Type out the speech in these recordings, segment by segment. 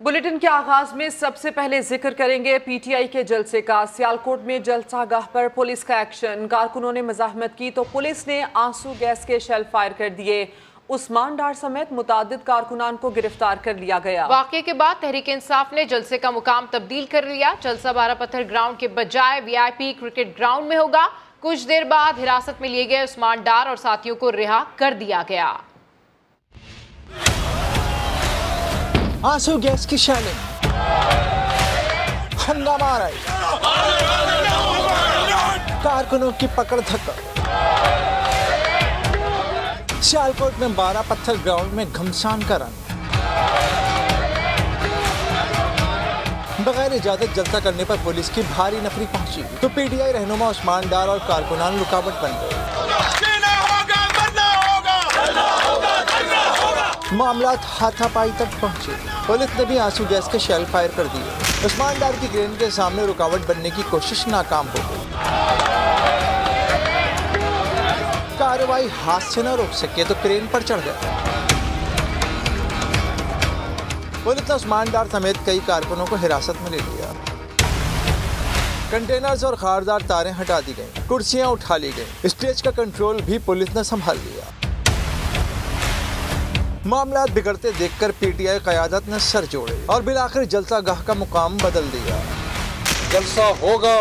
Bulletin के आगाज में सबसे पहले जिक्र करेंगे पीटीआई के जलसे का। सियालकोट में जलसागाह पर पुलिस का एक्शन। कारकुनों ने मज़ाहमत की तो पुलिस ने आंसू गैस के शेल फायर कर दिए। उस्मान डार समेत मुतादिद कारकुनान को गिरफ्तार कर लिया गया। वाक़े के बाद तहरीक इंसाफ ने जलसे का मुकाम तब्दील कर लिया। जलसा बारा पत्थर ग्राउंड के बजाय वीआईपी क्रिकेट ग्राउंड में होगा। कुछ देर बाद हिरासत में लिए गए उस्मान डार और साथियों को रिहा कर दिया गया। आंसू गैस की शैलिंग, हंगामा आ रहा है, कारकुनों की पकड़ धक्का। सियालकोट में बारा पत्थर ग्राउंड में घमसान का रंग। बगैर इजाजत जलसा करने पर पुलिस की भारी नफरी पहुंची तो पीटीआई रहनुमा उस्मान डार और कारकुनान रुकावट बन गए। मामला हाथापाई तक पहुंचे। पुलिस ने भी आंसू गैस के शेल फायर कर दिए। उस्मान डार की क्रेन के सामने रुकावट बनने की कोशिश नाकाम हो गई। कार्रवाई हाथ से न रोक सके तो क्रेन पर चढ़ गए। पुलिस ने उस्मान डार समेत कई कारकुनों को हिरासत में ले लिया। कंटेनर्स और खारदार तारें हटा दी गई, कुर्सियां उठा ली गई। स्टेज का कंट्रोल भी पुलिस ने संभाल लिया। मामला बिगड़ते देखकर पीटीआई क़यादत ने सर जोड़े और बिलाखिर जलसा गाह का मुकाम बदल दिया। जलसा होगा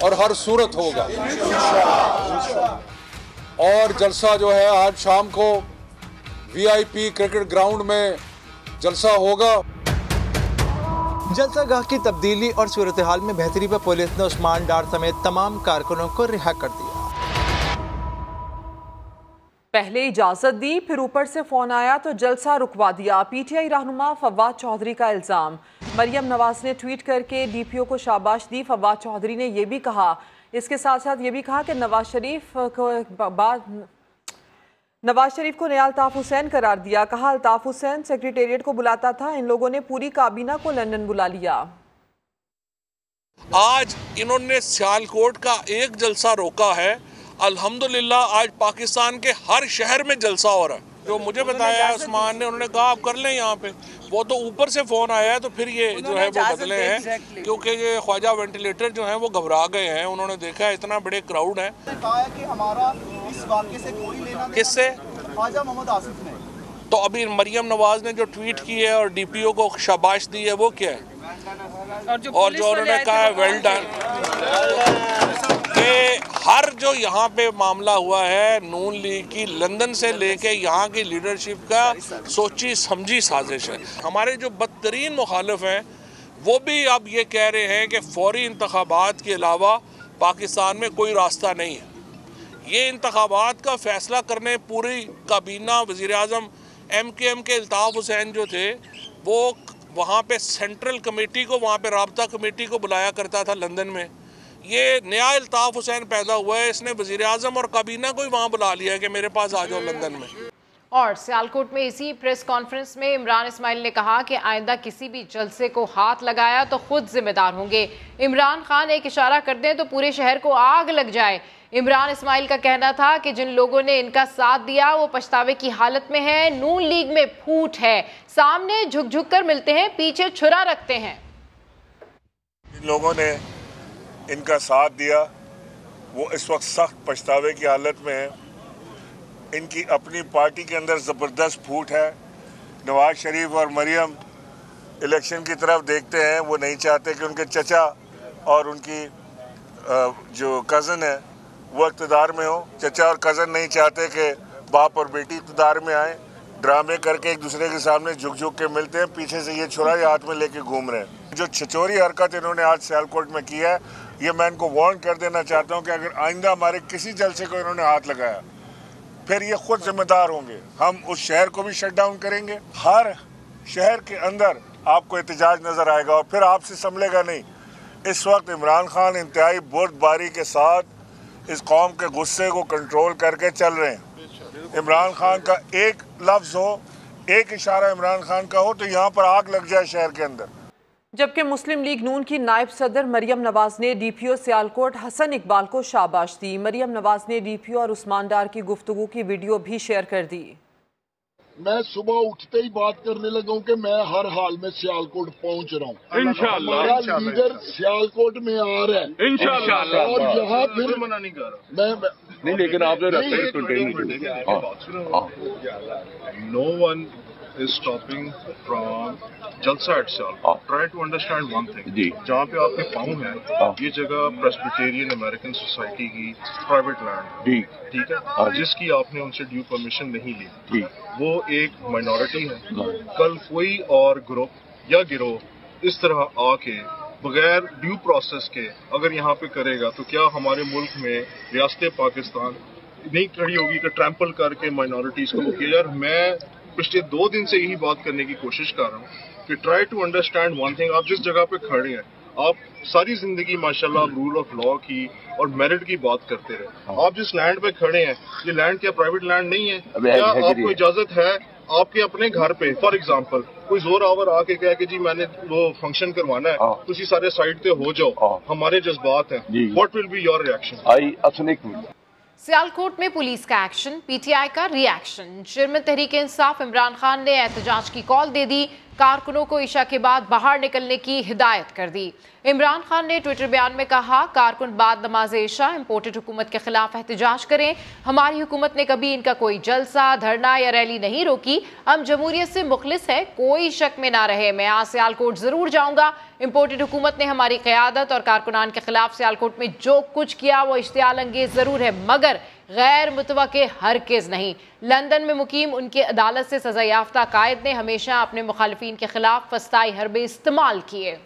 और हर सूरत होगा। और जलसा जो है आज शाम को वीआईपी क्रिकेट ग्राउंड में जलसा होगा। जलसा गाह की तब्दीली और सूरत हाल में बेहतरी पर पुलिस ने उस्मान डार समेत तमाम कारकुनों को रिहा कर दिया। पहले इजाजत दी, फिर ऊपर से फोन आया तो जलसा रुकवा दिया। पीटीआई रहनुमा फवाद चौधरी का इल्जाम। मरियम नवाज ने ट्वीट करके डीपीओ को शाबाश दी। फवाद चौधरी ने यह भी कहा, इसके साथ साथ ये भी कहा कि नवाज शरीफ को नया अल्ताफ हुसैन करार दिया। कहा अल्ताफ हुसैन सेक्रेटेरिएट को बुलाता था, इन लोगों ने पूरी काबीना को लंदन बुला लिया। आज इन्होंने सियालकोट का एक जलसा रोका है। अल्हम्दुलिल्लाह आज पाकिस्तान के हर शहर में जलसा हो रहा है। जो मुझे बताया है उस्मान ने, उन्होंने कहा आप कर लें यहाँ पे। वो तो ऊपर से फोन आया है तो फिर ये जो है वो बदले हैं, क्योंकि ये ख्वाजा वेंटिलेटर जो है वो घबरा गए हैं। उन्होंने देखा है इतना बड़े क्राउड है। कहा है कि हमारा इस वाक़े से कोई लेना देना किससे? ख्वाजा मोहम्मद आसिफ ने। तो अभी मरियम नवाज ने जो ट्वीट की है और डीपीओ को शाबाश दी है वो क्या है? और जो उन्होंने कहा है वेल डन। हर जो यहाँ पे मामला हुआ है नून लीग की लंदन से लेके यहाँ की लीडरशिप का सोची समझी साजिश है। हमारे जो बदतरीन मुखालिफ हैं वो भी अब ये कह रहे हैं कि फौरी इंतखाबात के अलावा पाकिस्तान में कोई रास्ता नहीं है। ये इंतखाबात का फैसला करने पूरी काबीना वज़ीर आज़म MKM के अल्ताफ़ हुसैन जो थे वो वहाँ पे सेंट्रल कमेटी को, वहाँ पे राब्ता कमेटी को बुलाया करता था लंदन में। ये नया अल्ताफ हुसैन पैदा हुआ है, इसने वज़ीर आज़म और काबीना को ही वहाँ बुला लिया है कि मेरे पास आ जाओ लंदन में। और सियालकोट में इसी प्रेस कॉन्फ्रेंस में इमरान इस्माइल ने कहा कि आइंदा किसी भी जलसे को हाथ लगाया तो खुद जिम्मेदार होंगे। इमरान खान एक इशारा कर दें तो पूरे शहर को आग लग जाए। इमरान इस्माइल का कहना था कि जिन लोगों ने इनका साथ दिया वो पछतावे की हालत में है। नून लीग में फूट है, सामने झुक झुक कर मिलते हैं, पीछे छुरा रखते हैं। जिन लोगों ने इनका साथ दिया वो इस वक्त सख्त पछतावे की हालत में है। इनकी अपनी पार्टी के अंदर ज़बरदस्त फूट है। नवाज शरीफ और मरियम इलेक्शन की तरफ देखते हैं, वो नहीं चाहते कि उनके चचा और उनकी जो कज़न है वो इक़्तिदार में हो। चचा और कज़न नहीं चाहते कि बाप और बेटी इक़्तिदार में आए। ड्रामे करके एक दूसरे के सामने झुक झुक के मिलते हैं, पीछे से ये छुरा हाथ में लेके घूम रहे हैं। जो छिचोरी हरकत इन्होंने आज सियालकोट में किया है, ये मैं इनको वार्न कर देना चाहता हूँ कि अगर आइंदा हमारे किसी जलसे को इन्होंने हाथ लगाया फिर ये खुद जिम्मेदार होंगे। हम उस शहर को भी शट डाउन करेंगे। हर शहर के अंदर आपको एहतजाज नज़र आएगा और फिर आपसे संभलेगा नहीं। इस वक्त इमरान खान इंतहाई बुर्दबारी के साथ इस कौम के गुस्से को कंट्रोल करके चल रहे हैं। इमरान खान का एक लफ्ज़ हो, एक इशारा इमरान खान का हो तो यहाँ पर आग लग जाए शहर के अंदर। जबकि मुस्लिम लीग नून की नायब सदर मरियम नवाज ने डीपीओ सियालकोट हसन इकबाल को शाबाश दी। मरियम नवाज ने डीपीओ और उस्मान डार की गुफ्तगू की वीडियो भी शेयर कर दी। मैं सुबह उठते ही बात करने लगा हूँ कि मैं हर हाल में सियालकोट पहुँच रहा हूँ। इंशाअल्लाह हमारा लीडर सियालकोट में आ रहा है इंशाअल्लाह। और यहाँ फिर मना नहीं कर रहा मैं नहीं, लेकिन आप no one is stopping from जलसा itself. Try to understand one thing. जहाँ पे आपके पाँव है ये जगह प्रेस्बिटेरियन अमेरिकन सोसाइटी की प्राइवेट लैंड ठीक है, जिसकी आपने उनसे ड्यू परमिशन नहीं ली। वो एक माइनॉरिटी है। कल कोई और ग्रुप या गिरोह इस तरह आके बगैर ड्यू प्रोसेस के अगर यहाँ पे करेगा तो क्या हमारे मुल्क में रियासत पाकिस्तान नहीं खड़ी होगी कि ट्रैम्पल करके माइनॉरिटीज को किया। यार मैं पिछले 2 दिन से यही बात करने की कोशिश कर रहा हूँ कि try to understand one thing. आप जिस जगह पे खड़े हैं, आप सारी जिंदगी माशाल्लाह रूल ऑफ लॉ की और मेरिट की बात करते रहे। आप जिस लैंड पे खड़े हैं, ये लैंड क्या प्राइवेट लैंड नहीं है? क्या आपको इजाजत है आपके अपने घर पे फॉर एग्जाम्पल कोई जोर आवर आके कहे कि जी मैंने वो फंक्शन करवाना है, तुसी सारे साइड पे हो जाओ, हमारे जज्बात हैं, what will be your reaction? Sialkot में पुलिस का एक्शन, पीटीआई का रिएक्शन। चेयरमैन तहरीक इंसाफ इमरान खान ने एहतजाज की कॉल दे दी, कारकुनों को इशा के बाद बाहर निकलने की हिदायत कर दी। इमरान खान ने ट्विटर बयान में कहा, कारकुन बाद नमाज इशा इम्पोर्टेड हुकूमत के खिलाफ एहतजाज करें। हमारी हुकूमत ने कभी इनका कोई जलसा, धरना या रैली नहीं रोकी। हम जमहूरियत से मुखलिस है, कोई शक में ना रहे। मैं आज सियालकोट जरूर जाऊंगा। इम्पोर्टेड हुकूमत ने हमारी क़यादत और कारकुनान के खिलाफ सियालकोट में जो कुछ किया वो इश्तियाल अंगेज जरूर है, मगर गैर मुतवक्के हरगिज़ नहीं। लंदन में मुकीम उनकी अदालत से सजा याफ्ता कायद ने हमेशा अपने मुखालिफिन के खिलाफ फस्ताई हरबे इस्तेमाल किए।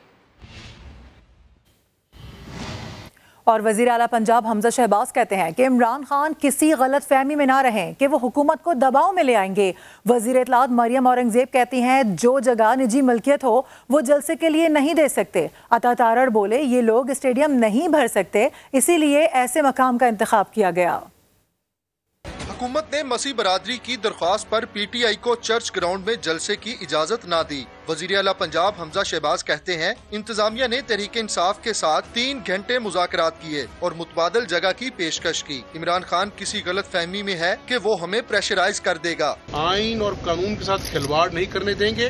और वज़ीर आला पंजाब हमजा शहबाज कहते हैं कि इमरान खान किसी गलत फहमी में ना रहें कि वो हुकूमत को दबाव में ले आएंगे। वज़ीर इत्तलात मरियम औरंगजेब कहती हैं जो जगह निजी मिल्कियत हो वो जलसे के लिए नहीं दे सकते। अता तारड़ बोले ये लोग स्टेडियम नहीं भर सकते, इसीलिए ऐसे मकाम का इंतखाब किया गया। हुकूमत ने मसीह बरादरी की दरख्वास्त पर पीटीआई को चर्च ग्राउंड में जलसे की इजाजत ना दी। वज़ीर आला पंजाब हमजा शहबाज कहते हैं इंतजामिया ने तहरीक इंसाफ के साथ 3 घंटे मुज़ाकरात किए और मुतबादल जगह की पेशकश की। इमरान खान किसी गलत फहमी में है कि वो हमें प्रेशराइज कर देगा। आइन और कानून के साथ खिलवाड़ नहीं करने देंगे।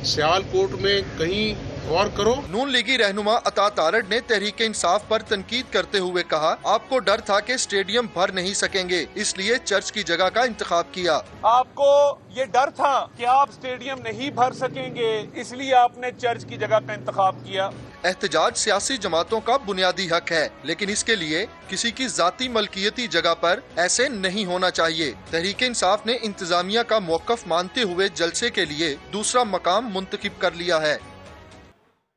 सियालकोट में कहीं और करो। नून लीगी रहनुमा अता तारड़ ने तहरीक इंसाफ पर तनकीद करते हुए कहा, आपको डर था कि स्टेडियम भर नहीं सकेंगे, इसलिए चर्च की जगह का इंतखाब किया। आपको ये डर था कि आप स्टेडियम नहीं भर सकेंगे, इसलिए आपने चर्च की जगह का इंतखाब किया। एहतजाज सियासी जमातों का बुनियादी हक है, लेकिन इसके लिए किसी की जाती मलकियती जगह पर ऐसे नहीं होना चाहिए। तहरीक इंसाफ ने इंतजामिया का मौकफ मानते हुए जलसे के लिए दूसरा मकाम मुंतखब कर लिया है।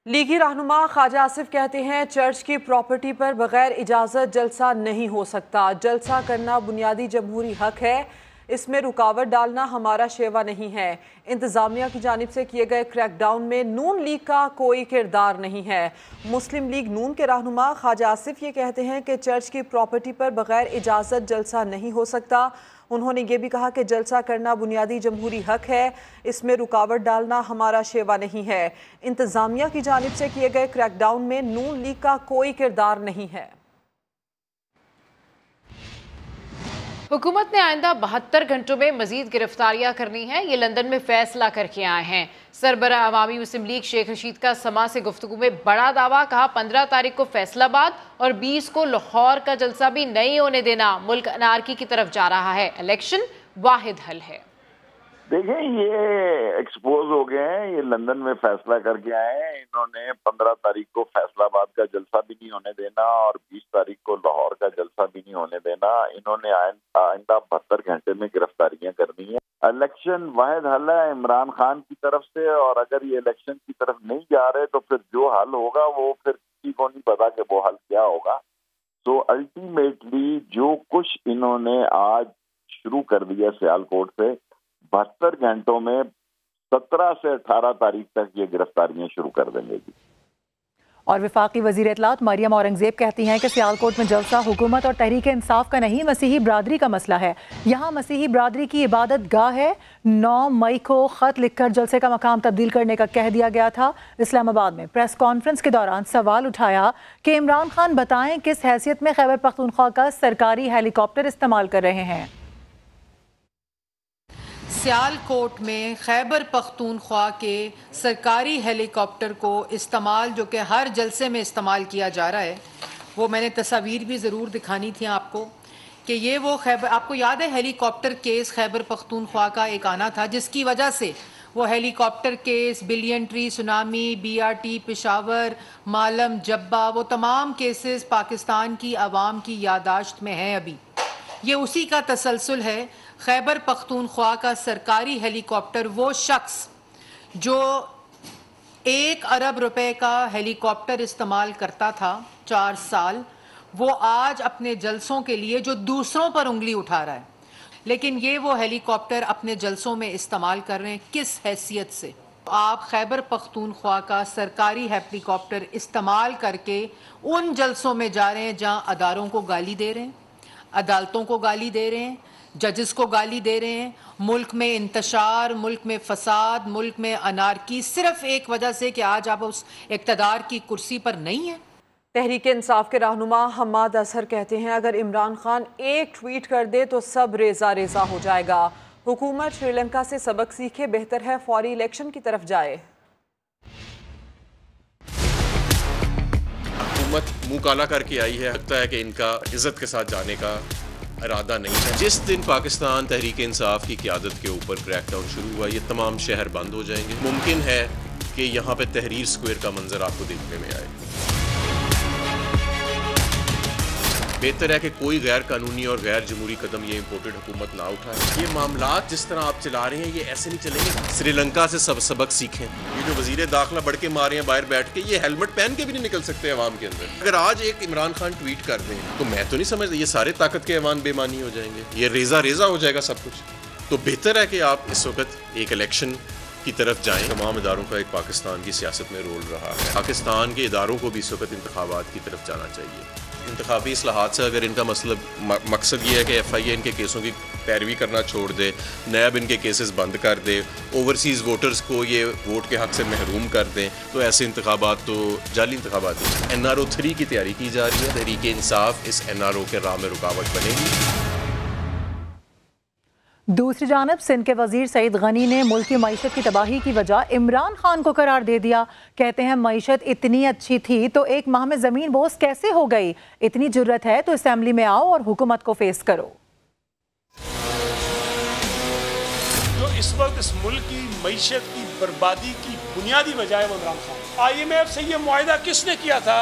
लीगी रहनुमा ख्वाजा आसिफ कहते हैं चर्च की प्रॉपर्टी पर बगैर इजाज़त जलसा नहीं हो सकता। जलसा करना बुनियादी जमहूरी हक है, इसमें रुकावट डालना हमारा शेवा नहीं है। इंतज़ामिया की जानिब से किए गए क्रैकडाउन में नून लीग का कोई किरदार नहीं है। मुस्लिम लीग नून के रहनुमा ख्वाजा आसिफ ये कहते हैं कि चर्च की प्रॉपर्टी पर बगैर इजाज़त जलसा नहीं हो सकता। उन्होंने ये भी कहा कि जलसा करना बुनियादी जमहूरी हक है, इसमें रुकावट डालना हमारा शेवा नहीं है। इंतज़ामिया की जानिब से किए गए क्रैकडाउन में नून लीग का कोई किरदार नहीं है। हुकूमत ने आइंदा 72 घंटों में मजीद गिरफ्तारियां करनी है, ये लंदन में फैसला करके आए हैं। सरबराह अवामी मुस्लिम लीग शेख रशीद का समा से गुफ्तगू में बड़ा दावा, कहा 15 तारीख को फैसलाबाद और 20 को लाहौर का जलसा भी नहीं होने देना। मुल्क अनारकी की तरफ जा रहा है, इलेक्शन वाहिद हल है। देखें ये एक्सपोज हो गए हैं, ये लंदन में फैसला करके आए हैं। इन्होंने 15 तारीख को फैसलाबाद का जलसा भी नहीं होने देना और 20 तारीख को लाहौर का जलसा भी नहीं होने देना। इन्होंने आइंदा 72 घंटे में गिरफ्तारियां करनी है। इलेक्शन वाहिद हल है इमरान खान की तरफ से, और अगर ये इलेक्शन की तरफ नहीं जा रहे तो फिर जो हल होगा वो फिर किसी को नहीं पता कि वो हल क्या होगा। तो अल्टीमेटली जो कुछ इन्होंने आज शुरू कर दिया सियालकोट से, 72 घंटों में 17 से 18 तारीख तक ये गिरफ्तारियां शुरू कर देंगे जी। और वफाकी वज़ीर इत्तलात मरियम औरंगजेब कहती हैं कि सियालकोट में जलसा हुकूमत और तहरीक इंसाफ का नहीं, मसीही बरादरी का मसला है। यहाँ मसीही बरादरी की इबादत गाह है। 9 मई को ख़त लिखकर जलसे का मकाम तब्दील करने का कह दिया गया था। इस्लामाबाद में प्रेस कॉन्फ्रेंस के दौरान सवाल उठाया कि इमरान खान बताएं किस हैसियत में खैबर पख्तूनख्वा का सरकारी हेलीकॉप्टर इस्तेमाल कर रहे हैं। सियालकोट में खैबर पख्तूनख्वा के सरकारी हेलीकॉप्टर को इस्तेमाल, जो कि हर जलसे में इस्तेमाल किया जा रहा है, वो मैंने तस्वीर भी ज़रूर दिखानी थी आपको कि ये वो खैबर, आपको याद है हेलीकॉप्टर केस खैबर पख्तूनख्वा का एक आना था, जिसकी वजह से वो helicopter case, billion tree tsunami, BRT Peshawar, Malam Jabba, वो तमाम केसेस पाकिस्तान की आवाम की यादाश्त में हैं। अभी ये उसी का तसलसल है। खैबर पख्तूनख्वा का सरकारी हेलीकॉप्टर, वो शख्स जो 1 अरब रुपए का हेलीकॉप्टर इस्तेमाल करता था 4 साल, वो आज अपने जलसों के लिए जो दूसरों पर उंगली उठा रहा है, लेकिन ये वो हेलीकॉप्टर अपने जलसों में इस्तेमाल कर रहे हैं। किस हैसियत से आप खैबर पख्तूनख्वा का सरकारी हेलीकॉप्टर इस्तेमाल करके उन जलसों में जा रहे हैं जहां अदारों को गाली दे रहे हैं, अदालतों को गाली दे रहे हैं, जजेस को गाली दे रहे हैं, मुल्क में इंतशार, मुल्क में फसाद, मुल्क में अनारकी, सिर्फ एक वजह से कि आज आप उस इक़्तिदार की कुर्सी पर नहीं है। तहरीक इंसाफ के रहनुमा हम्माद अजहर कहते हैं, अगर इमरान खान एक ट्वीट कर दे तो सब रेजा रेजा हो जाएगा। हुकूमत श्रीलंका से सबक सीखे, बेहतर है फौरी इलेक्शन की तरफ जाए। हुकूमत मुंह काला करके आई है, लगता है कि इनका इज्जत के साथ जाने का इरादा नहीं है। जिस दिन पाकिस्तान तहरीक इंसाफ की क़यादत के ऊपर क्रैकडाउन शुरू हुआ, ये तमाम शहर बंद हो जाएंगे। मुमकिन है कि यहाँ पे तहरीर स्क्वायर का मंजर आपको देखने में आए। बेहतर है कि कोई गैर कानूनी और गैर जमहूरी कदम ये इम्पोर्टेड हुकूमत ना उठाए। ये मामलात जिस तरह आप चला रहे हैं ये ऐसे नहीं चलेंगे। श्रीलंका से सब सबक सीखें। ये जो वजीर दाखिला बढ़ के मारे हैं बाहर बैठ के, ये हेलमेट पहन के भी नहीं निकल सकते अवाम के अंदर। अगर आज एक इमरान खान ट्वीट कर दें तो मैं तो नहीं समझता ये सारे ताकत के ऐवान बेमानी हो जाएंगे, ये रेजा रेजा हो जाएगा सब कुछ। तो बेहतर है कि आप इस वक्त एक इलेक्शन की तरफ जाएं। तमाम इदारों का एक पाकिस्तान की सियासत में रोल रहा है। पाकिस्तान के इदारों को भी इस वक्त इंतखाबात की तरफ जाना चाहिए। इंतखाबी इस्लाहात से अगर इनका मकसद ये है कि FIA इनके केसों की पैरवी करना छोड़ दे, नैब इनके केसेस बंद कर दे, ओवरसीज़ वोटर्स को ये वोट के हक से महरूम कर दें, तो ऐसे इंतखाबात तो जाली इंतखाबात हैं। NRO 3 की तैयारी की जा रही है। तहरीक इंसाफ इस NRO के राह में रुकावट बनेगी। दूसरी जानब सिंध के वजीर सईद गनी ने मुल्क की मईशत की तबाही की वजह इमरान खान को करार दे दिया। कहते हैं मईशत इतनी अच्छी थी तो 1 माह में ज़मीन बोस कैसे हो गई? इतनी जुर्रत है तो असेंबली में आओ और हुकूमत को फेस करो। जो इस वक्त इस मुल्क की मईशत की बर्बादी की बुनियादी वजह है वो इमरान खान। IMF से ये मुआहिदा किसने किया था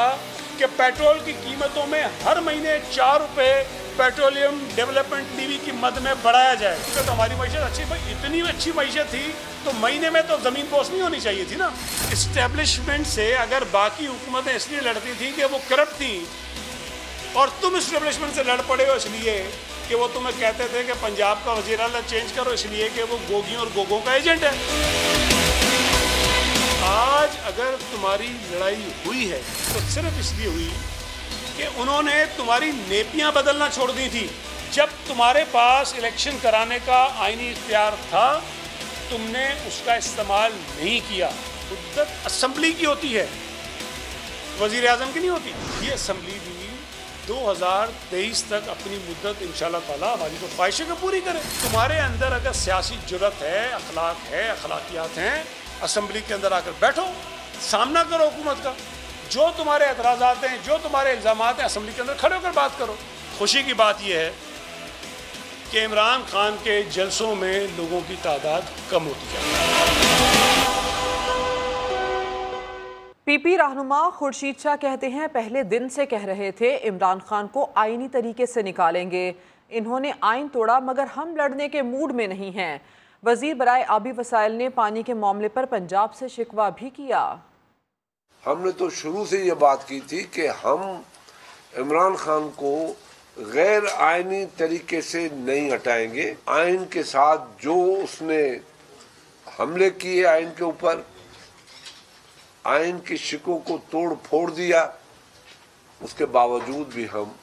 कि पेट्रोल की कीमतों में हर महीने 4 रुपए पेट्रोलियम डेवलपमेंट लीवी की मद में बढ़ाया जाए? तो हमारी मईशत अच्छी, भाई इतनी अच्छी मईशत थी तो महीने में तो ज़मीन बोस नहीं होनी चाहिए थी ना। इस्टेब्लिशमेंट से अगर बाकी हुकूमतें इसलिए लड़ती थी कि वो करप्ट थी और तुम इस्टेब्लिशमेंट से लड़ पड़े हो इसलिए कि वो तुम्हें कहते थे कि पंजाब का वज़ीर आला चेंज करो, इसलिए कि वो गोगियों और गोगों का एजेंट है। आज अगर तुम्हारी लड़ाई हुई है तो सिर्फ इसलिए हुई कि उन्होंने तुम्हारी नेपियां बदलना छोड़ दी थी। जब तुम्हारे पास इलेक्शन कराने का आईनी इख्तियार था तुमने उसका इस्तेमाल नहीं किया। मुद्दत असेंबली की होती है, वजीर आज़म की नहीं होती। ये असेंबली भी 2023 तक अपनी मुद्दत इंशाल्लाह ताला हमारी तो ख्वाहिशें को पूरी करे। तुम्हारे अंदर अगर सियासी जुर्रत है, अखलाक है, अखलाकियात हैं, असेंबली के अंदर आकर बैठो, सामना करो हुकूमत का। जो तुम्हारे एतराज़ात हैं, जो तुम्हारे इल्ज़ामात हैं, असेंबली के अंदर खड़े होकर बात करो। खुशी की बात यह है कि इमरान खान के जलसों में लोगों की तादाद कम होती जा रही है। PP रहनुमा खुर्शीद शाह कहते हैं, पहले दिन से कह रहे थे इमरान खान को आईनी तरीके से निकालेंगे। इन्होंने आइन तोड़ा मगर हम लड़ने के मूड में नहीं हैं। वजीर बराए आबी वसाइल ने पानी के मामले पर पंजाब से शिकवा भी किया। हमने तो शुरू से ये बात की थी कि हम इमरान खान को गैर आइनी तरीके से नहीं हटाएंगे। आइन के साथ जो उसने हमले किए आइन के ऊपर, आइन की शिकों को तोड़ फोड़ दिया, उसके बावजूद भी हम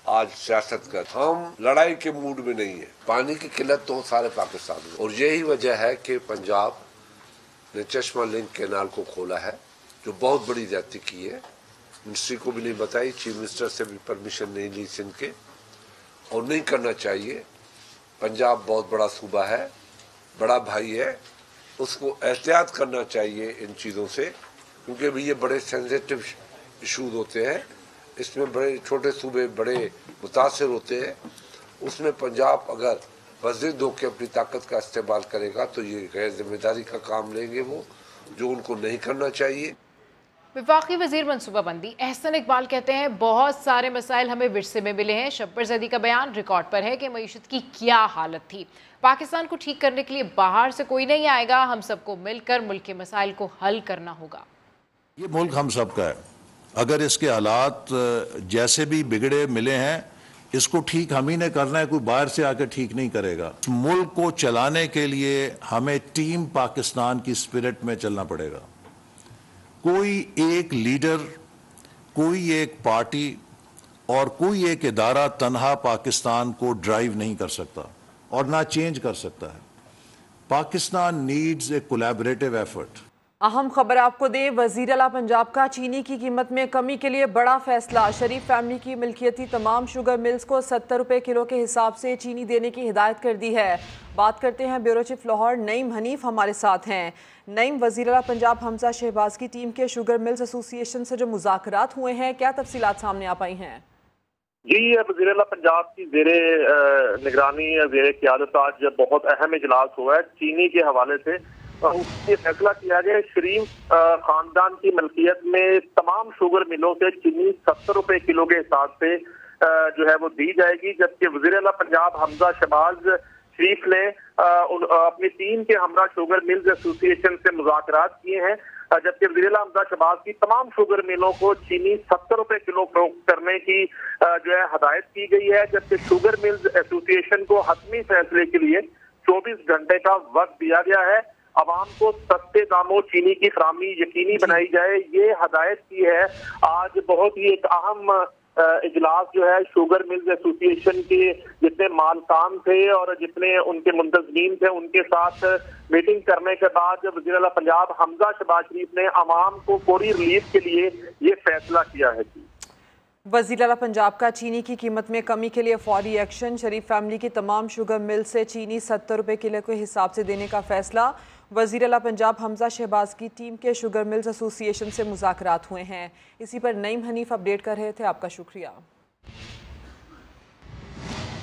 आज सियासत कर, हम लड़ाई के मूड में नहीं है। पानी की किल्लत तो सारे पाकिस्तान में, और यही वजह है कि पंजाब ने चश्मा लिंक कैनाल को खोला है, जो बहुत बड़ी ज्यादती की है। मिनिस्ट्री को भी नहीं बताई, चीफ मिनिस्टर से भी परमिशन नहीं ली सिंध के, और नहीं करना चाहिए। पंजाब बहुत बड़ा सूबा है, बड़ा भाई है, उसको एहतियात करना चाहिए इन चीज़ों से, क्योंकि भी ये बड़े सेंसिटिव इशूज होते हैं। इसमें बड़े छोटे सूबे बड़े मुतासिर होते हैं। उसमें पंजाब अगर मज़ीद होकर अपनी ताकत का इस्तेमाल करेगा तो ये गैर जिम्मेदारी का काम लेंगे वो, जो उनको नहीं करना चाहिए। वफाकी वजीर मनसूबाबंदी एहसन इकबाल कहते हैं बहुत सारे मसाइल हमें विरसे में मिले हैं। शब्बर ज़ैदी का बयान रिकॉर्ड पर है कि मईशत की क्या हालत थी। पाकिस्तान को ठीक करने के लिए बाहर से कोई नहीं आएगा, हम सबको मिलकर मुल्क के मसाइल को हल करना होगा। ये मुल्क हम सबका है, अगर इसके हालात जैसे भी बिगड़े मिले हैं इसको ठीक हम ही ने करना है, कोई बाहर से आकर ठीक नहीं करेगा। मुल्क को चलाने के लिए हमें टीम पाकिस्तान की स्पिरिट में चलना पड़ेगा। कोई एक लीडर, कोई एक पार्टी और कोई एक इदारा तन्हा पाकिस्तान को ड्राइव नहीं कर सकता और ना चेंज कर सकता है। Pakistan needs a collaborative effort. अहम खबर आपको दें, वज़ीर आला पंजाब का चीनी की कीमत में कमी के लिए बड़ा फैसला। शरीफ फैमिली की मिल्कियती तमाम शुगर मिल्स को 70 रुपए किलो के हिसाब से चीनी देने की हिदायत कर दी है। बात करते हैं ब्यूरो चीफ लाहौर नईम हनीफ हमारे साथ हैं। नईम, वज़ीर आला पंजाब हमजा शहबाज की टीम के शुगर मिल्स एसोसिएशन से जो मुज़ाकरात हुए हैं, क्या तफसीलात सामने आ पाई हैं? जी, वज़ीर आला पंजाब की ज़ेरे निगरानी ज़ेरे क़यादत आज बहुत अहम इजलास हुआ है चीनी के हवाले से। उससे फैसला किया गया शरीफ खानदान की मलकियत में तमाम शुगर मिलों से चीनी 70 रुपए किलो के हिसाब से जो है वो दी जाएगी। जबकि वज़ीर आला पंजाब हमजा शहबाज शरीफ ने अपनी टीम के हमरा शुगर मिल्स एसोसिएशन से मुज़ाकरात किए हैं। जबकि वज़ीर आला हमजा शहबाज की तमाम शुगर मिलों को चीनी 70 रुपए किलो फरोख्त करने की जो है हदायत की गई है। जबकि शुगर मिल्स एसोसिएशन को हतमी फैसले के लिए 24 घंटे का वक्त दिया गया है। आवाम को सस्ते दामों चीनी की फराहमी यकीनी बनाई जाए, ये हदायत की है। आज बहुत ही एक अहम इजलास जो है शुगर मिल्स एसोसिएशन के जितने मालकान थे और जितने उनके मुंतज़मीन थे उनके साथ मीटिंग करने के बाद वज़ीर आला पंजाब हमजा शहबाज शरीफ ने आवाम को फौरी रिलीफ के लिए ये फैसला किया है। वज़ीर आला पंजाब का चीनी की कीमत में कमी के लिए फौरी एक्शन। शरीफ फैमिली की तमाम शुगर मिल से चीनी 70 रुपए किलो के हिसाब से देने का फैसला। वज़ीर आला पंजाब हमजा शहबाज की टीम के शुगर मिल्स एसोसिएशन से मुज़ाकरात हुए हैं। इसी पर नईम हनीफ अपडेट कर रहे थे, आपका शुक्रिया।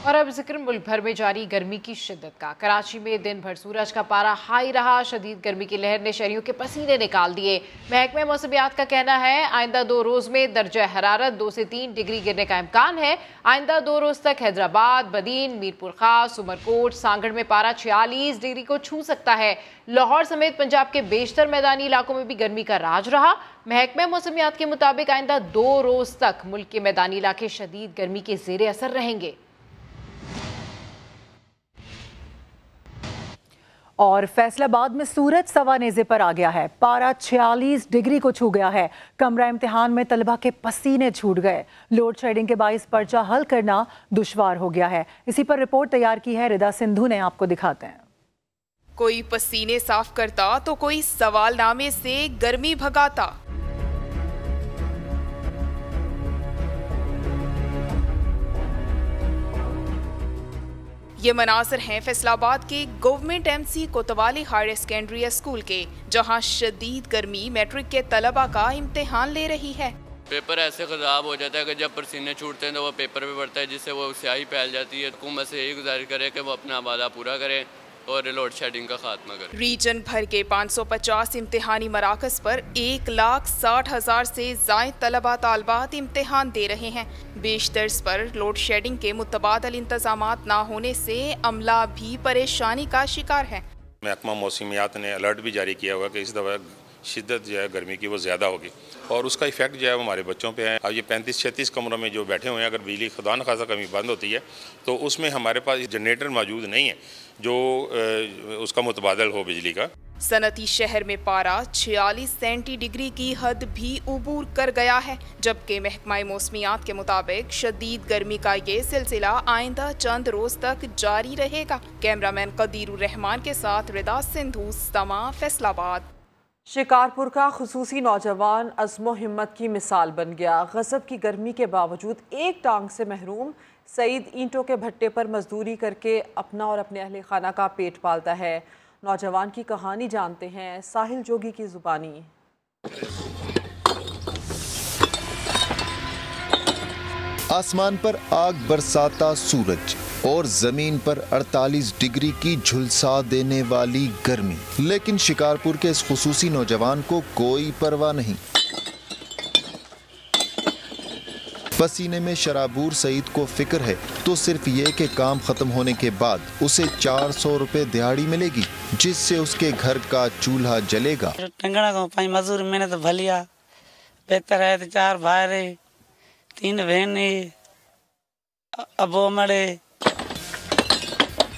और अब जिक्र मुल्क भर में जारी गर्मी की शिद्दत का। कराची में दिन भर सूरज का पारा हाई रहा। शदीद गर्मी की लहर ने शहरियों के पसीने निकाल दिए। महकमे मौसमियात का कहना है आइंदा 2 रोज़ में दर्जा हरारत 2 से 3 डिग्री गिरने का इम्कान है। आइंदा 2 रोज़ तक हैदराबाद, बदीन, मीरपुर खास, उमरकोट, सांगड़ में पारा 46 डिग्री को छू सकता है। लाहौर समेत पंजाब के बेशतर मैदानी इलाकों में भी गर्मी का राज रहा। महकमे मौसमियात के मुताबिक आइंदा 2 रोज़ तक मुल्क के मैदानी इलाके शदीद गर्मी के ज़ेरे असर रहेंगे। और फैसलाबाद में सूरज सवानेज़े पर आ गया है। पारा 46 डिग्री को छू गया है। कमरा इम्तिहान में तलबा के पसीने छूट गए। लोड शेडिंग के बाइस पर्चा हल करना दुश्वार हो गया है। इसी पर रिपोर्ट तैयार की है रिदा सिंधु ने, आपको दिखाते हैं। कोई पसीने साफ करता तो कोई सवालनामे से गर्मी भगाता। ये मनाज़र हैं फैसलाबाद के गवर्नमेंट MC कोतवाली हायर सेकेंडरी स्कूल के, जहां शदीद गर्मी मैट्रिक के तलबा का इम्तिहान ले रही है। पेपर ऐसे ख़राब हो जाता है कि जब पसीने छूटते हैं तो वो पेपर भी बढ़ता है, जिससे वो स्याही फैल जाती है। हुकूमत से यही गुजारिश करे कि वो अपना वादा पूरा करें और लोड शेडिंग का खात्मा करें। रीजन भर के 550 इम्तिहानी मराकज़ पर 1,60,000 से ज़ायद तलबा तालबात इम्तिहान दे रहे हैं। बेशतर्स पर लोड शेडिंग के मुतबादल इंतजामात ना होने से अमला भी परेशानी का शिकार है। महकमा मौसमियात ने अलर्ट भी जारी किया हुआ कि इस दफ़ा शिद्दत जो है गर्मी की वो ज़्यादा होगी और उसका इफेक्ट जो है हमारे बच्चों पे है। अब ये 35-36 कमरों में जो बैठे हुए हैं, अगर बिजली खुदा न खासा कमी बंद होती है तो उसमें हमारे पास जनरेटर मौजूद नहीं है जो उसका मुतबादल हो बिजली का। सनती शहर में पारा 46 सेंटीडिग्री की हद भी उबूर कर गया है, जबकि महकमा मौसमियात के मुताबिक शदीद गर्मी का ये सिलसिला आइंदा चंद रोज तक जारी रहेगा। कैमरामैन कदीरुर रहमान के साथ रिदा सिंधु, समा, फैसलाबाद। शिकारपुर का खुसूसी नौजवान अज़्मो हिम्मत की मिसाल बन गया। गज़ब की गर्मी के बावजूद एक टांग से महरूम सईद ईंटों के भट्टे पर मजदूरी करके अपना और अपने अहले खाना का पेट पालता है। नौजवान की कहानी जानते हैं साहिल जोगी की जुबानी। आसमान पर आग बरसाता सूरज और जमीन पर 48 डिग्री की झुलसा देने वाली गर्मी, लेकिन शिकारपुर के इस खुसूसी नौजवान को कोई परवाह नहीं। पसीने में शराबूर सईद को फिक्र है तो सिर्फ ये कि काम खत्म होने के बाद उसे 400 रुपए दिहाड़ी मिलेगी, जिससे उसके घर का चूल्हा जलेगा। टंगना को पाई मजदूर मैंने तो भलिया बेहतर है तो 4 भाई रहे 3 बहन अबो मरे।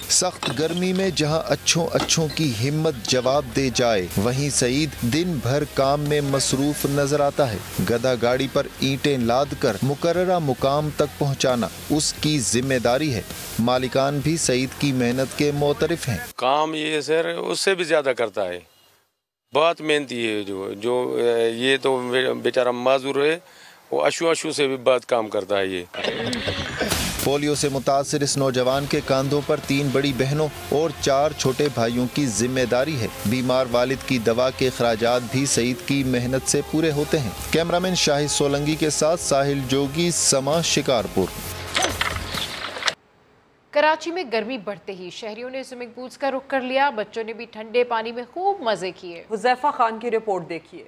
सख्त गर्मी में जहां अच्छों की हिम्मत जवाब दे जाए, वहीं सईद दिन भर काम में मसरूफ नजर आता है। गधा गाड़ी पर ईंटें लाद कर मुकर्ररा मुकाम तक पहुंचाना उसकी जिम्मेदारी है। मालिकान भी सईद की मेहनत के मोतरिफ हैं। काम ये सर उससे भी ज्यादा करता है, बहुत मेहनती है। जो ये तो बेचारा माजूर है, वो अशु से भी बहुत काम करता है। ये पोलियो से मुतासिर इस नौजवान के कांधों पर 3 बड़ी बहनों और 4 छोटे भाइयों की जिम्मेदारी है। बीमार वालिद की दवा के खर्चात भी सईद की मेहनत से पूरे होते हैं। कैमरामैन शाहिद सोलंगी के साथ साहिल जोगी, समा, शिकारपुर। कराची में गर्मी बढ़ते ही शहरियों ने स्विमिंग पूल्स का रुख कर लिया। बच्चों ने भी ठंडे पानी में खूब मजे किए। हुज़ैफा खान की रिपोर्ट देखिए।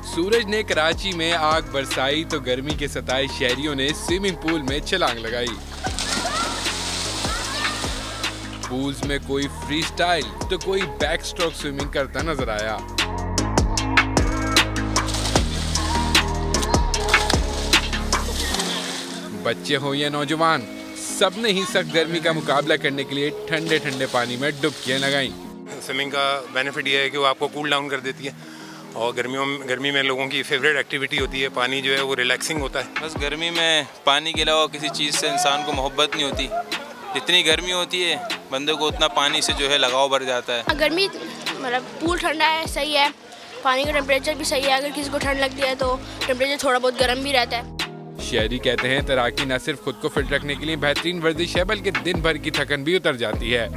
सूरज ने कराची में आग बरसाई तो गर्मी के सताए शहरियों ने स्विमिंग पूल में छलांग लगाई। पूल्स में कोई फ्री स्टाइल तो कोई बैक स्ट्रोक स्विमिंग करता नजर आया। बच्चे हो या नौजवान, सबने ही सख्त गर्मी का मुकाबला करने के लिए ठंडे ठंडे पानी में डुबकियां लगाई। स्विमिंग का बेनिफिट यह है कि वो आपको कूल डाउन कर देती है और गर्मी में लोगों की फेवरेट एक्टिविटी होती है। पानी जो है वो रिलैक्सिंग होता है। बस गर्मी में पानी के अलावा किसी चीज़ से इंसान को मोहब्बत नहीं होती। जितनी गर्मी होती है बंदे को उतना पानी से जो है लगाव बढ़ जाता है। गर्मी मतलब पूल ठंडा है, सही है, पानी का टेम्परेचर भी सही है। अगर किसी को ठंड लगती है तो टेम्परेचर थोड़ा बहुत गर्म भी रहता है। शहरी कहते हैं तैराकी न सिर्फ खुद को फिट रखने के लिए बेहतरीन वर्जिश है, बल्कि दिन भर की थकन भी उतर जाती है।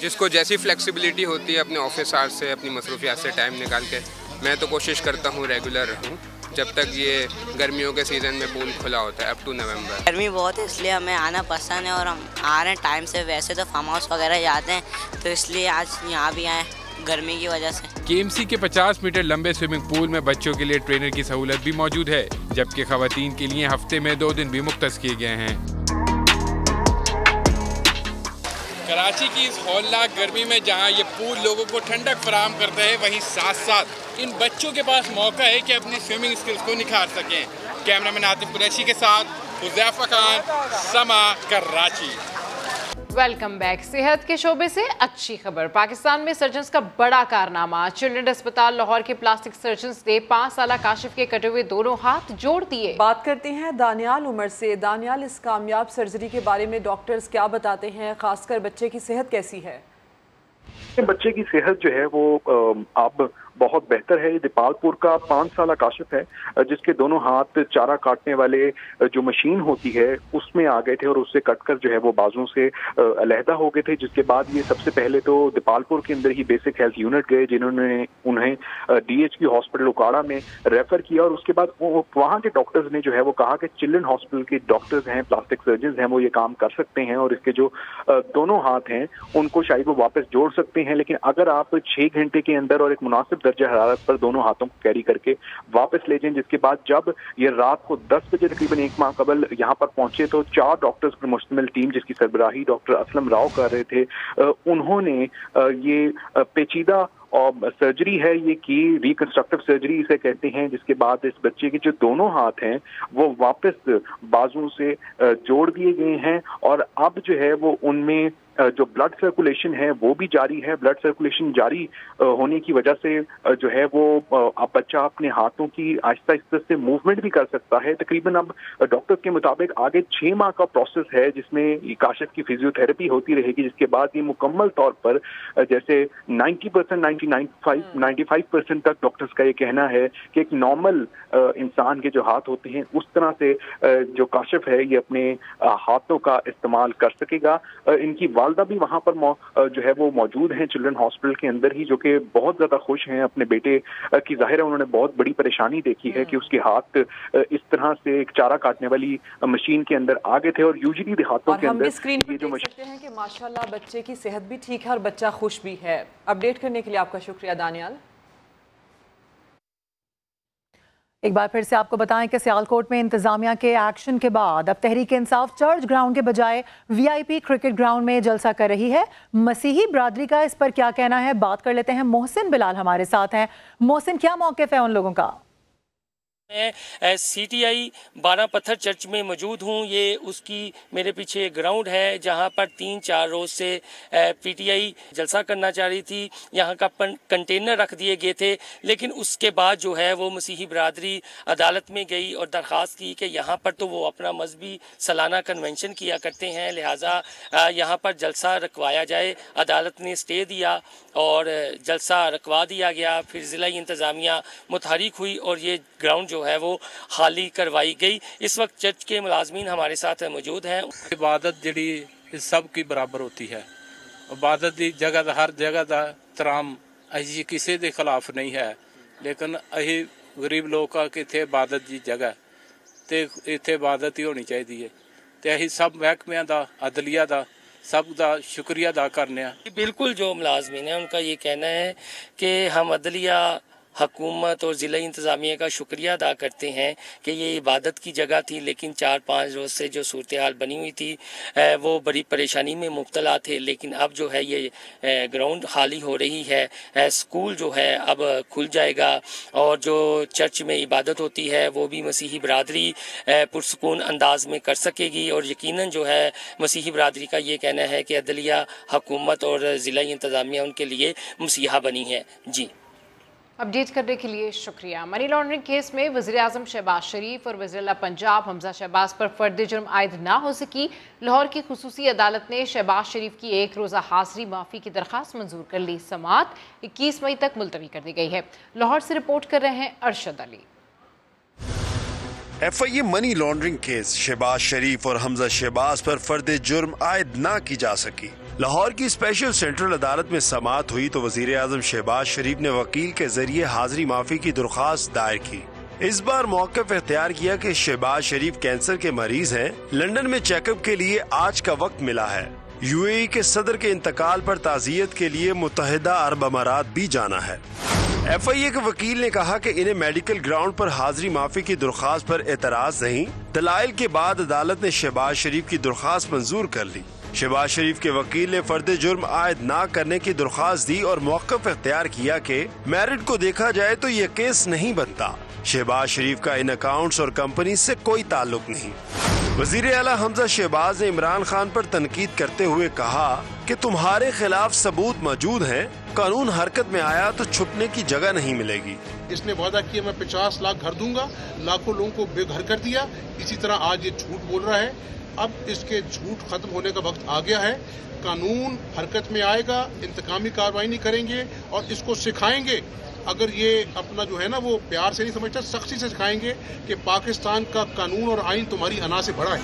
जिसको जैसी फ्लेक्सिबिलिटी होती है अपने ऑफिस आवर्स से, अपनी मसरूफियात से टाइम निकाल के, मैं तो कोशिश करता हूँ रेगुलर रहूँ जब तक ये गर्मियों के सीज़न में पूल खुला होता है अप टू नवंबर। गर्मी बहुत है इसलिए हमें आना पसंद है और हम आ रहे हैं टाइम से। वैसे तो फार्म हाउस वगैरह जाते हैं तो इसलिए आज यहाँ भी आए गर्मी की वजह से। केएमसी के 50 मीटर लंबे स्विमिंग पूल में बच्चों के लिए ट्रेनर की सहूलत भी मौजूद है, जबकि खवातीन के लिए हफ्ते में 2 दिन भी मुख्तस किए गए हैं। कराची की इस हौलनाक गर्मी में जहां ये पूल लोगों को ठंडक फराहम करता है, वहीं साथ साथ इन बच्चों के पास मौका है कि अपनी स्विमिंग स्किल्स को निखार सकें। कैमरामैन आतिफ कुरैशी के साथ हुज़ैफा खान, समा, कराची। Welcome back. सेहत के शोबे से अच्छी खबर। पाकिस्तान में सर्जन्स का बड़ा कारनामा। चिल्ड्रन अस्पताल लाहौर के प्लास्टिक सर्जन्स ने 5 साला काशिफ के कटे हुए दोनों हाथ जोड़ दिए। बात करते हैं दानियाल उमर से। दानियाल, इस कामयाब सर्जरी के बारे में डॉक्टर्स क्या बताते हैं, खासकर बच्चे की सेहत कैसी है? बच्चे की सेहत जो है वो अब बहुत बेहतर है। ये दीपालपुर का 5 साला काशिफ है जिसके दोनों हाथ चारा काटने वाले जो मशीन होती है उसमें आ गए थे और उससे कटकर जो है वो बाजू से अलहदा हो गए थे। जिसके बाद ये सबसे पहले तो दीपालपुर के अंदर ही बेसिक हेल्थ यूनिट गए, जिन्होंने उन्हें DHQ हॉस्पिटल उकाड़ा में रेफर किया और उसके बाद वहाँ के डॉक्टर्स ने जो है वो कहा कि चिल्ड्रन हॉस्पिटल के डॉक्टर्स हैं, प्लास्टिक सर्जन हैं, वो ये काम कर सकते हैं और इसके जो दोनों हाथ हैं उनको शायद वो वापस जोड़ सकते हैं। लेकिन अगर आप 6 घंटे के अंदर और एक मुनासिब दर्जा हरारत पर दोनों हाथों को कैरी करके वापस ले जाएं, जिसके बाद जब ये रात को 10 बजे तकरीबन 1 माह कबल यहाँ पर पहुंचे तो 4 डॉक्टर्स पर मुश्तमिल टीम जिसकी सरबराही डॉक्टर असलम राव कर रहे थे, उन्होंने ये पेचीदा और सर्जरी है ये की, रिकंस्ट्रक्टिव सर्जरी इसे कहते हैं, जिसके बाद इस बच्चे के जो दोनों हाथ हैं वो वापस बाजू से जोड़ दिए गए हैं और अब जो है वो उनमें जो ब्लड सर्कुलेशन है वो भी जारी है। ब्लड सर्कुलेशन जारी होने की वजह से जो है वो अब बच्चा अपने हाथों की आहिस्ता आहिस्ता से मूवमेंट भी कर सकता है। तकरीबन अब डॉक्टर के मुताबिक आगे 6 माह का प्रोसेस है जिसमें काशिफ की फिजियोथेरेपी होती रहेगी, जिसके बाद ये मुकम्मल तौर पर जैसे 90% 95% तक डॉक्टर्स का ये कहना है कि एक नॉर्मल इंसान के जो हाथ होते हैं उस तरह से जो काशिफ है ये अपने हाथों का इस्तेमाल कर सकेगा। इनकी वालदा भी वहाँ पर जो है वो मौजूद हैं चिल्ड्रन हॉस्पिटल के अंदर ही, जो कि बहुत ज्यादा खुश हैं अपने बेटे की। जाहिर है उन्होंने बहुत बड़ी परेशानी देखी है कि उसके हाथ इस तरह से एक चारा काटने वाली मशीन के अंदर आ गए थे। और यूजुअली देहातों के अंदर स्क्रीन पर देख सकते हैं कि माशाल्लाह बच्चे की सेहत भी ठीक है और बच्चा खुश भी है। अपडेट करने के लिए आपका शुक्रिया दानियाल। एक बार फिर से आपको बताएं कि सियालकोट में इंतजामिया के एक्शन के बाद अब तहरीक इंसाफ चर्च ग्राउंड के बजाय VIP क्रिकेट ग्राउंड में जलसा कर रही है। मसीही बरादरी का इस पर क्या कहना है, बात कर लेते हैं। मोहसिन बिलाल हमारे साथ हैं। मोहसिन, क्या मौक़िफ़ है उन लोगों का? मैं CTI 12 पत्थर चर्च में मौजूद हूँ। ये उसकी मेरे पीछे ग्राउंड है जहाँ पर 3-4 रोज़ से PTI जलसा करना चाह रही थी। यहाँ का कंटेनर रख दिए गए थे, लेकिन उसके बाद जो है वो मसीही बरादरी अदालत में गई और दरख्वास्त की कि यहाँ पर तो वो अपना मजहबी सालाना कन्वेंशन किया करते हैं, लिहाजा यहाँ पर जलसा रखवाया जाए। अदालत ने स्टे दिया और जलसा रखवा दिया गया। फिर ज़िला इंतज़ामिया मुतहरिक हुई और ये ग्राउंड जो है वो खाली करवाई गई। इस वक्त चर्च के मुलाजमीन हमारे साथ मौजूद हैं। इबादत जी सब की बराबर होती है। इबादत की जगह हर जगह का तराम अही किसी के खिलाफ नहीं है, लेकिन अही गरीब लोग का कि इत्थे इबादत की जगह ते इत्थे इबादत ही होनी चाहिए ते अही सब महकमियां दा अदलिया दा सब का शुक्रिया अदा करने। बिल्कुल, जो मुलाजमीन है उनका ये कहना है कि हम अदलिया, हुकूमत और ज़िला इंतज़ामिया का शुक्रिया अदा करते हैं कि ये इबादत की जगह थी, लेकिन 4-5 रोज़ से जो सूरत हाल बनी हुई थी वो बड़ी परेशानी में मुब्तला थे। लेकिन अब जो है ये ग्राउंड खाली हो रही है। स्कूल जो है अब खुल जाएगा और जो चर्च में इबादत होती है वो भी मसीही बरादरी पुरसकून अंदाज में कर सकेगी। और यकीनन जो है मसीही बरादरी का ये कहना है कि अदलिया, हुकूमत और ज़िला इंतज़ामिया उनके लिए मसीहा बनी है। जी, अपडेट करने के लिए शुक्रिया। मनी लॉन्ड्रिंग केस में वज़ीर-ए-आज़म शहबाज शरीफ और वज़ीर-ए-आला पंजाब हमजा शहबाज पर फर्द जुर्म आयद ना हो सकी। लाहौर की खुसूसी अदालत ने शहबाज शरीफ की 1 रोज़ा हाज़री माफ़ी की दरख्वास्त मंजूर कर ली। समाअत 21 मई तक मुलतवी कर दी गई है। लाहौर से रिपोर्ट कर रहे हैं Arshad Ali. FIA money laundering case Shehbaz Sharif और हमजा शहबाज पर फर्द जुर्म आयद ना की जा सकी। लाहौर की स्पेशल सेंट्रल अदालत में समाअत हुई तो वज़ीर-ए-आज़म शहबाज शरीफ ने वकील के जरिए हाजिरी माफी की दरख्वास्त दायर की। इस बार मौक़िफ़ इख्तियार किया कि शहबाज शरीफ कैंसर के मरीज हैं, लंदन में चेकअप के लिए आज का वक्त मिला है। UAE के सदर के इंतकाल पर ताज़ियत के लिए मुत्तहिदा अरब अमारात भी जाना है। FIA के वकील ने कहा कि इन्हें मेडिकल ग्राउंड पर हाजिरी माफी की दरख्वास्त पर एतराज नहीं। दलाइल के बाद अदालत ने शहबाज शरीफ की दरख्वास्त मंजूर कर ली। शहबाज शरीफ के वकील ने फर्द जुर्म आयद ना करने की दरख्वास्त दी और मौक़िफ़ इख्तियार किया कि मेरिट को देखा जाए तो ये केस नहीं बनता। शहबाज शरीफ का इन अकाउंट्स और कंपनी से कोई ताल्लुक नहीं। वज़ीर आला हमजा शहबाज ने इमरान खान पर तनकीद करते हुए कहा कि तुम्हारे खिलाफ सबूत मौजूद हैं, कानून हरकत में आया तो छुपने की जगह नहीं मिलेगी। इसने वादा किया मैं 50 लाख घर दूंगा, लाखों लोगों को बेघर कर दिया। इसी तरह आज ये झूठ बोल रहा है। अब इसके झूठ खत्म होने का वक्त आ गया है। कानून हरकत में आएगा, इंतकामी कार्रवाई नहीं करेंगे और इसको सिखाएंगे। अगर ये अपना जो है ना वो प्यार से नहीं समझता, सख्ती से सिखाएंगे कि पाकिस्तान का कानून और आइन तुम्हारी अना से बड़ा है।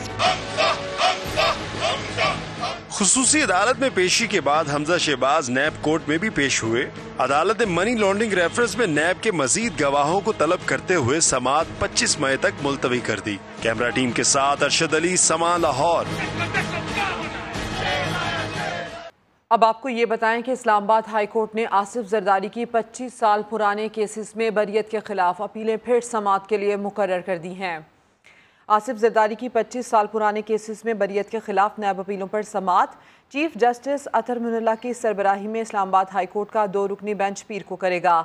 खुसूसी अदालत में पेशी के बाद हमजा शहबाज नैब कोर्ट में भी पेश हुए। अदालत ने मनी लॉन्ड्रिंग रेफरेंस में नैब के मजीद गवाहों को तलब करते हुए समाअत 25 मई तक मुलतवी कर दी। कैमरा टीम के साथ अरशद अली, समा, लाहौर। अब आपको ये बताएं कि इस्लामाबाद हाई कोर्ट ने आसिफ जरदारी की 25 साल पुराने केसेस में बरियत के खिलाफ अपीलें फिर समाअत के लिए मुकर्रर कर दी हैं। आसिफ जरदारी की 25 साल पुराने केसेस में बरियत के खिलाफ नैब अपीलों पर समाअत चीफ जस्टिस अतर मुनल्ला की सरबराही में इस्लामाबाद हाई कोर्ट का 2 रुकनी बेंच पीर को करेगा।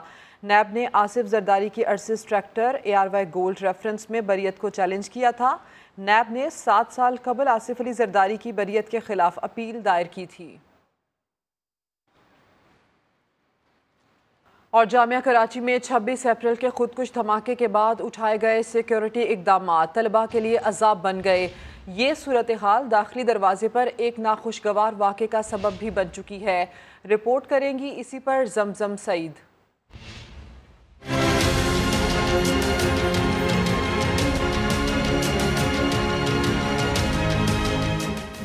नैब ने आसिफ जरदारी की अर्सिस ट्रैक्टर ARY गोल्ड रेफरेंस में बरियत को चैलेंज किया था। नैब ने 7 साल कबल आसिफ अली जरदारी की बरियत के खिलाफ अपील दायर की थी। और जामिया कराची में 26 अप्रैल के खुदकुश धमाके के बाद उठाए गए सिक्योरिटी इकदाम तलबा के लिए अजाब बन गए। ये सूरत हाल दाखिली दरवाजे पर एक नाखुशगवार वाक़े का सबब भी बन चुकी है। रिपोर्ट करेंगी इसी पर जमजम सईद।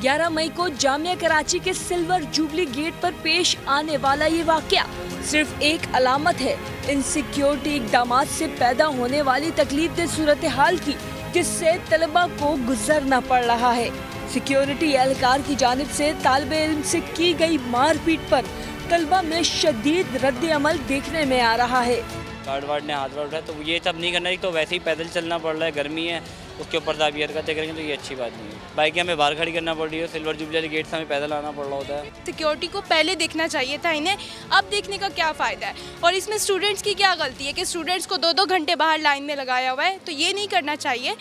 11 मई को जामिया कराची के सिल्वर जुबली गेट पर पेश आने वाला ये वाकया सिर्फ एक अलामत है इन सिक्योरिटी इकदाम से पैदा होने वाली तकलीफदेह सूरत हाल की, जिससे तलबा को गुजरना पड़ रहा है। सिक्योरिटी एहलकार की जानिब से तालिबे इल्म से की गई मारपीट पर तलबा में शदीद रद्द अमल देखने में आ रहा है। गार्ड वार्ड ने हाथ उठाया तो ये सब नहीं करना, तो वैसे ही पैदल चलना पड़ रहा है, गर्मी है, उसके ऊपर दाबी हरकतें करेंगे तो ये अच्छी बात नहीं है। बाइक हमें बाहर खड़ी करना पड़ रही है, सिल्वर जुबली गेट से हमें पैदल आना पड़ रहा होता है। सिक्योरिटी को पहले देखना चाहिए था इन्हें, अब देखने का क्या फ़ायदा है। और इसमें स्टूडेंट्स की क्या गलती है कि स्टूडेंट्स को 2-2 घंटे बाहर लाइन में लगाया हुआ है, तो ये नहीं करना चाहिए।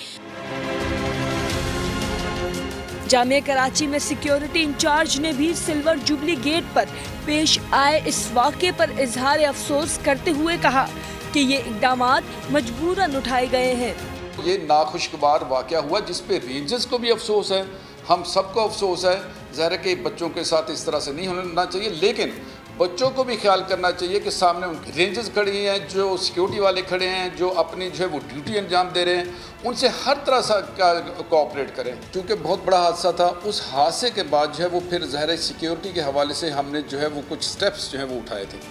जामिया कराची में सिक्योरिटी इंचार्ज ने भी सिल्वर जुबली गेट पर पेश आए इस वाक़े पर इजहार अफसोस करते हुए कहा कि ये इक़दामात मजबूरन उठाए गए हैं। ये नाखुशगवार वाक़या हुआ जिस पे रेंजर्स को भी अफसोस है, हम सबको अफसोस है। ज़ाहिर है कि बच्चों के साथ इस तरह से नहीं होना चाहिए, लेकिन बच्चों को भी ख्याल करना चाहिए कि सामने उनके रेंजर्स खड़े हैं, जो सिक्योरिटी वाले खड़े हैं, जो अपनी जो है वो ड्यूटी अंजाम दे रहे हैं, उनसे हर तरह से कोऑपरेट करें। क्योंकि बहुत बड़ा हादसा था, उस हादसे के बाद जो है वो फिर ज़ाहिर है सिक्योरिटी के हवाले से हमने जो है वो कुछ स्टेप्स जो है वो उठाए थे।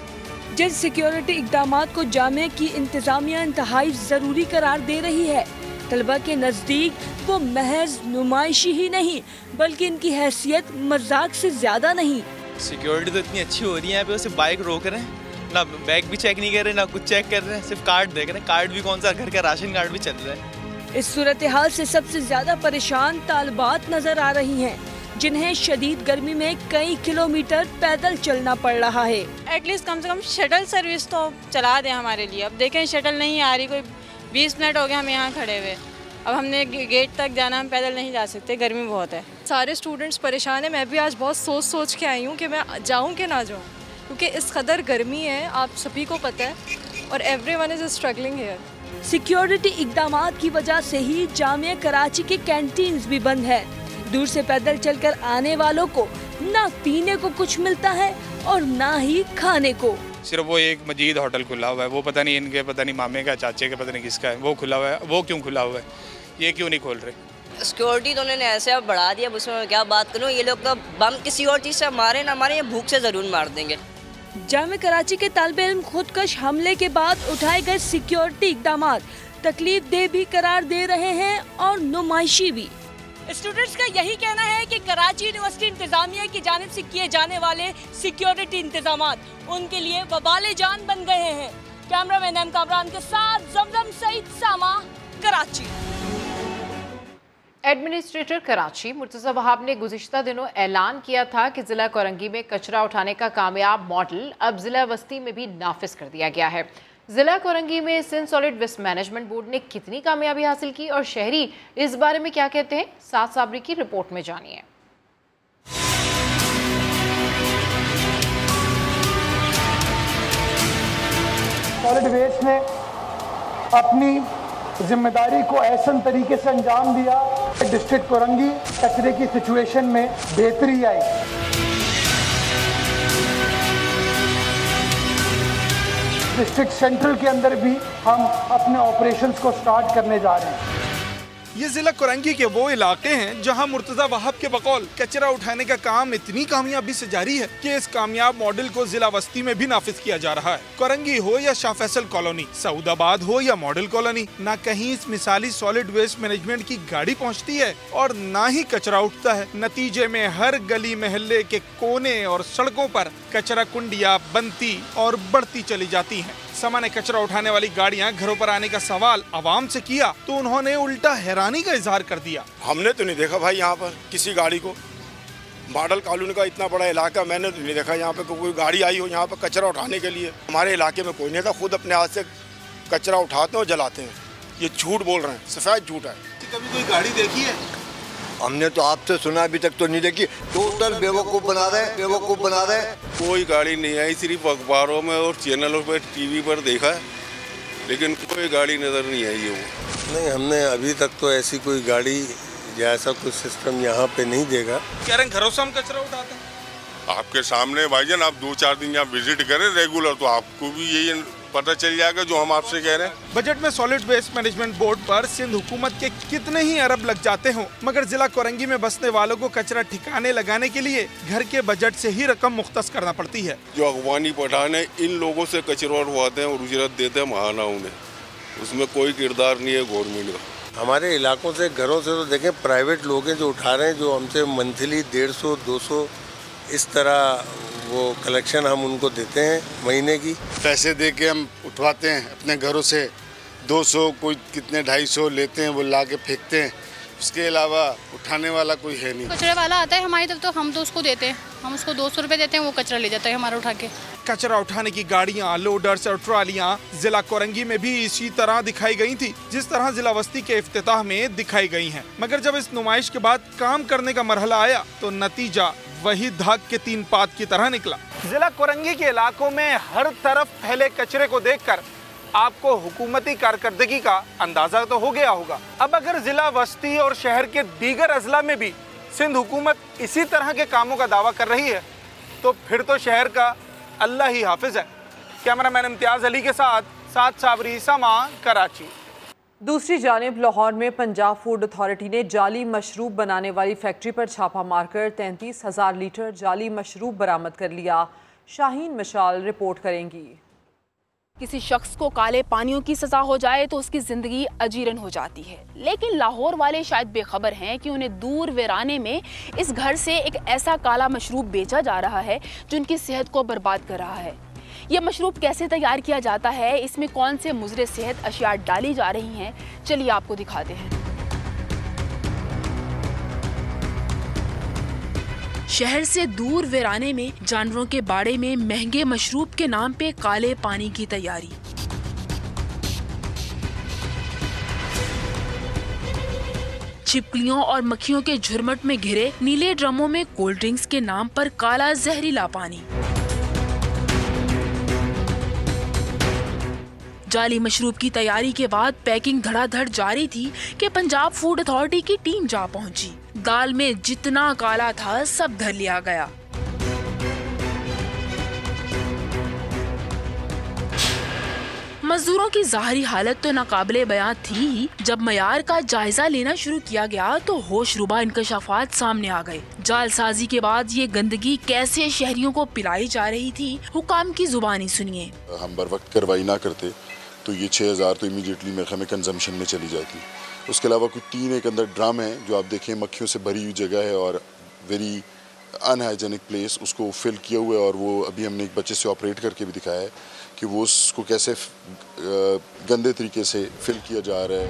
जिन सिक्योरिटी इक़दामात को जामिया की इंतज़ामिया इंतहाई ज़रूरी करार दे रही है, तलबा के नज़दीक वो महज नुमाइशी ही नहीं बल्कि इनकी हैसियत मजाक से ज़्यादा नहीं। सिक्योरिटी तो इतनी अच्छी हो रही है यहाँ पे, सिर्फ बाइक रोक रहे हैं, ना बैग भी चेक नहीं कर रहे, ना कुछ चेक कर रहे हैं, सिर्फ कार्ड देख रहे हैं। कार्ड भी कौन सा, घर का राशन कार्ड भी चल रहा है। इस सूरत हाल से सबसे ज्यादा परेशान तालिबात नजर आ रही हैं, जिन्हें शदीद गर्मी में कई किलोमीटर पैदल चलना पड़ रहा है। एटलीस्ट कम से कम शटल सर्विस तो चला दें हमारे लिए। अब देखें शटल नहीं आ रही, कोई 20 मिनट हो गए हम यहाँ खड़े हुए, अब हमने गेट तक जाना, हम पैदल नहीं जा सकते, गर्मी बहुत है। सारे स्टूडेंट्स परेशान हैं। मैं भी आज बहुत सोच के आई हूँ कि मैं जाऊँ कि ना जाऊँ, क्योंकि इस कदर गर्मी है, आप सभी को पता है, और everyone is struggling here. Security इक़दामात की वजह से ही जामिया कराची के कैंटीन्स भी बंद है। दूर से पैदल चलकर आने वालों को ना पीने को कुछ मिलता है और ना ही खाने को। सिर्फ वो एक मजीद होटल खुला हुआ है, वो पता नहीं इनके, पता नहीं मामे का, चाचे का, पता नहीं किसका है, वो खुला हुआ है। वो क्यों खुला हुआ है, ये क्यों नहीं खोल रहे? सिक्योरिटी तो उन्होंने ऐसे अब बढ़ा दिया, उसमें क्या बात करूँ। ये लोग तो बम किसी और चीज़ से मारे ना मारे, ये भूख से ज़रूर मार देंगे। जामिया कराची के तालिबे इल्म खुदकश हमले के बाद उठाए गए सिक्योरिटी इक़दामात तकलीफ देह भी करार दे रहे हैं और नुमाइशी भी। स्टूडेंट्स का यही कहना है कि कराची यूनिवर्सिटी इंतजामिया की जानिब से किए जाने वाले सिक्योरिटी इंतजामात उनके लिए वबाले जान बन गए हैं। कैमरामैन एम कामरान के साथ जमजम सईद, सामा, कराची। एडमिनिस्ट्रेटर कराची मुर्तज़ा वहाब ने गुज़िश्ता दिनों ऐलान किया था कि ज़िला कोरंगी में कचरा उठाने का कामयाब मॉडल अब ज़िला वस्ती में भी नाफिज कर दिया गया है। ज़िला कोरंगी में Sindh solid waste management board ने कितनी कामयाबी हासिल की और शहरी इस बारे में क्या कहते हैं, साथ साबरी की रिपोर्ट में जानिए। सॉलिड वेस्ट ने अपनी जिम्मेदारी को ऐसन तरीके से अंजाम दिया, डिस्ट्रिक्ट कोरंगी कचरे की सिचुएशन में बेहतरी आई। डिस्ट्रिक्ट सेंट्रल के अंदर भी हम अपने ऑपरेशंस को स्टार्ट करने जा रहे हैं। ये जिला कोरंगी के वो इलाके हैं जहां मुर्तज़ा वहाब के बकौल कचरा उठाने का काम इतनी कामयाबी से जारी है कि इस कामयाब मॉडल को जिला वस्ती में भी नाफिज किया जा रहा है। कोरंगी हो या शाह फैसल कॉलोनी, सऊदाबाद हो या मॉडल कॉलोनी, ना कहीं इस मिसाली सॉलिड वेस्ट मैनेजमेंट की गाड़ी पहुंचती है और ना ही कचरा उठता है। नतीजे में हर गली मोहल्ले के कोने और सड़कों पर कचरा कुंडियां बनती और बढ़ती चली जाती हैं। समा ने कचरा उठाने वाली गाड़ियां घरों पर आने का सवाल आवाम से किया तो उन्होंने उल्टा हैरानी का इजहार कर दिया। हमने तो नहीं देखा भाई यहाँ पर किसी गाड़ी को, मॉडल कॉलोनी का इतना बड़ा इलाका मैंने नहीं देखा यहाँ पे कोई गाड़ी आई हो यहाँ पे कचरा उठाने के लिए। हमारे इलाके में कोई नहीं था, खुद अपने हाथ से कचरा उठाते हैं और जलाते हैं। ये झूठ बोल रहे हैं, सफेद झूठ है। कभी कोई गाड़ी देखी है? हमने तो आपसे सुना, अभी तक तो नहीं देखी। टोटल बेवकूफ़ बना रहे। कोई गाड़ी नहीं आई, सिर्फ अखबारों में और चैनलों पर टीवी पर देखा है, लेकिन कोई गाड़ी नज़र नहीं आई है वो। नहीं, हमने अभी तक तो ऐसी कोई गाड़ी या ऐसा कुछ सिस्टम यहाँ पे नहीं देखा। कह रहे घरों से हम कचरा उठाते हैं। आपके सामने भाईजान, आप 2-4 दिन यहाँ विजिट करें रेगुलर, तो आपको भी यही पता चल जाएगा जो हम आपसे कह रहे हैं। बजट में सॉलिड वेस्ट मैनेजमेंट बोर्ड पर सिंध हुकूमत के कितने ही अरब लग जाते हों, मगर जिला कोरंगी में बसने वालों को कचरा ठिकाने लगाने के लिए घर के बजट से ही रकम मुख्तस करना पड़ती है। जो अगवानी पठान है, इन लोगों से कचरा उठवाते हैं और उजरत देते हैं महाना उन्हें, उसमें कोई किरदार नहीं है गवर्नमेंट का। हमारे इलाकों से, घरों से तो देखें प्राइवेट लोग हैं जो उठा रहे हैं, जो हमसे मंथली 150-200 इस तरह वो कलेक्शन हम उनको देते हैं महीने की। पैसे दे के हम उठवाते हैं अपने घरों से, 200 कोई कितने 250 लेते हैं, वो ला के फेंकते हैं। उसके अलावा उठाने वाला कोई है नहीं। कचरे वाला आता है हमारी तरफ तो हम तो उसको देते हैं, हम उसको 200 रुपये देते हैं, वो कचरा ले जाता है हमारा उठा के। कचरा उठाने की गाड़ियां, लोडर्स और ट्रालियां जिला कोरंगी में भी इसी तरह दिखाई गई थी, जिस तरह जिला वस्ती के इफ्तिताह में दिखाई गई हैं। मगर जब इस नुमाइश के बाद काम करने का मरहला आया तो नतीजा वही धाक के 3 पात की तरह निकला। जिला कोरंगी के इलाकों में हर तरफ फैले कचरे को देखकर आपको हुकूमती कारकर्दगी का अंदाजा तो हो गया होगा। अब अगर जिला वस्ती और शहर के दीगर अजला में भी सिंध हुकूमत इसी तरह के कामों का दावा कर रही है तो फिर तो शहर का अल्लाह ही हाफिज है। कैमरामैन इम्तियाज अली के साथ साबरी, समा, कराची। दूसरी जानिब लाहौर में पंजाब फूड अथॉरिटी ने जाली मशरूब बनाने वाली फैक्ट्री पर छापा मारकर 33,000 लीटर जाली मशरूब बरामद कर लिया। शाहीन मशाल रिपोर्ट करेंगी। किसी शख्स को काले पानियों की सजा हो जाए तो उसकी जिंदगी अजीरन हो जाती है, लेकिन लाहौर वाले शायद बेखबर हैं कि उन्हें दूर वीराने में इस घर से एक ऐसा काला मशरूब बेचा जा रहा है जो उनकी सेहत को बर्बाद कर रहा है। यह मशरूब कैसे तैयार किया जाता है, इसमें कौन से मुज़रे सेहत अशिया डाली जा रही हैं, चलिए आपको दिखाते हैं। शहर से दूर वीराने में जानवरों के बाड़े में महंगे मशरूब के नाम पे काले पानी की तैयारी। छिपकलियों और मक्खियों के झुरमुट में घिरे नीले ड्रमों में कोल्ड ड्रिंक्स के नाम पर काला जहरीला पानी। जाली मशरूब की तैयारी के बाद पैकिंग धड़ाधड़ जारी थी कि पंजाब फूड अथॉरिटी की टीम जा पहुंची। दाल में जितना काला था सब धर लिया गया। मजदूरों की ज़ाहरी हालत तो नाकाबिले बयां थी ही। जब मयार का जायजा लेना शुरू किया गया तो होशरुबा इंकशाफात सामने आ गए। जालसाजी के बाद ये गंदगी कैसे शहरियों को पिलाई जा रही थी, हुकाम की जुबानी सुनिए। हम बर वक्त कार्रवाई ना करते तो ये 6,000 तो इमीडिएटली मेरे ख्याल में कंजम्पशन में चली जाती। उसके अलावा कुछ 3 एक अंदर ड्रम है जो आप देखें मक्खियों से भरी हुई जगह है और वेरी अनहाइजेनिक प्लेस, उसको फिल किया हुआ है। और वो अभी हमने एक बच्चे से ऑपरेट करके भी दिखाया है कि वो उसको कैसे गंदे तरीके से फिल किया जा रहा है।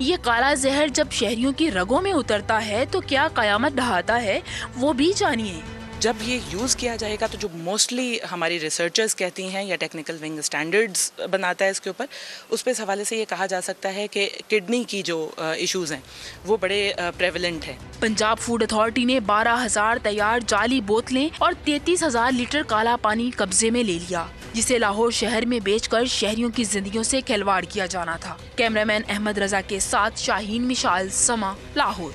ये काला जहर जब शहरियों की रगों में उतरता है तो क्या कयामत ढहाता है, वो भी जानिए। जब ये यूज़ किया जाएगा तो जो मोस्टली हमारी रिसर्चर्स कहती हैं या टेक्निकल विंग स्टैंडर्ड्स बनाता है इसके ऊपर, उस पे इस हवाले से ये कहा जा सकता है कि किडनी की जो इश्यूज़ हैं वो बड़े प्रेवलेंट हैं। पंजाब फूड अथॉरिटी ने 12,000 तैयार जाली बोतलें और 33,000 लीटर काला पानी कब्जे में ले लिया, जिसे लाहौर शहर में बेचकर शहरियों की जिंदगियों से खिलवाड़ किया जाना था। कैमरामैन अहमद रजा के साथ शाहीन मिशाल, समा, लाहौर।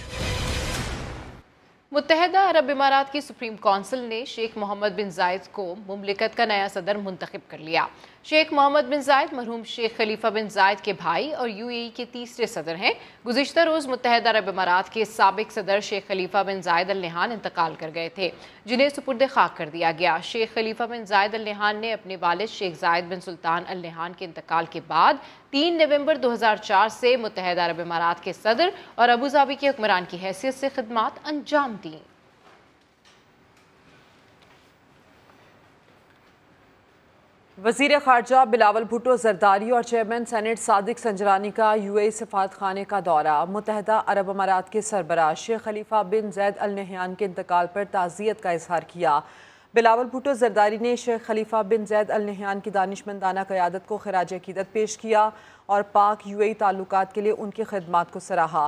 मुत्तहदा अरब इमारात की सुप्रीम कौंसिल ने शेख मोहम्मद बिन जायद को मुमलिकत का नया सदर मुंतखब कर लिया। शेख मोहम्मद बिन जायद मरहूम शेख खलीफा बिन जायद के भाई और यूएई के तीसरे सदर हैं। गुज़िश्ता रोज़ मुत्तहदा अरब इमारात के साबिक सदर शेख खलीफा बिन जायद अल नहान इंतकाल कर गए थे, जिन्हें सुपुर्द खाक कर दिया गया। शेख खलीफा बिन जायद अल नहान ने अपने वालिद शेख जायद बिन सुल्तान अल नहान के इंतकाल के बाद 3 नवंबर 2004 से मुत्तहदा अरब इमारात के सदर और अबूधाबी के हुक्मरान की हैसियत से खिदमात अंजाम दी। वज़ीर ख़ारजा बिलावल भुट्टो ज़रदारी और चेयरमैन सेनेट सादिक संजरानी का UAE सफारत खाने का दौरा। मुत्तहदा अरब अमारात के सरबराह शेख खलीफा बिन जैद अल नहयान के इंतकाल पर ताज़ियत का इजहार किया। बिलावल भुट्टो ज़रदारी ने शेख खलीफा बिन जैद अल नहयान की दानिशमंदाना क़यादत को खिराज अक़ीदत पेश किया और पाक UAE ताल्लुकात के लिए उनकी खिदमात को सराहा।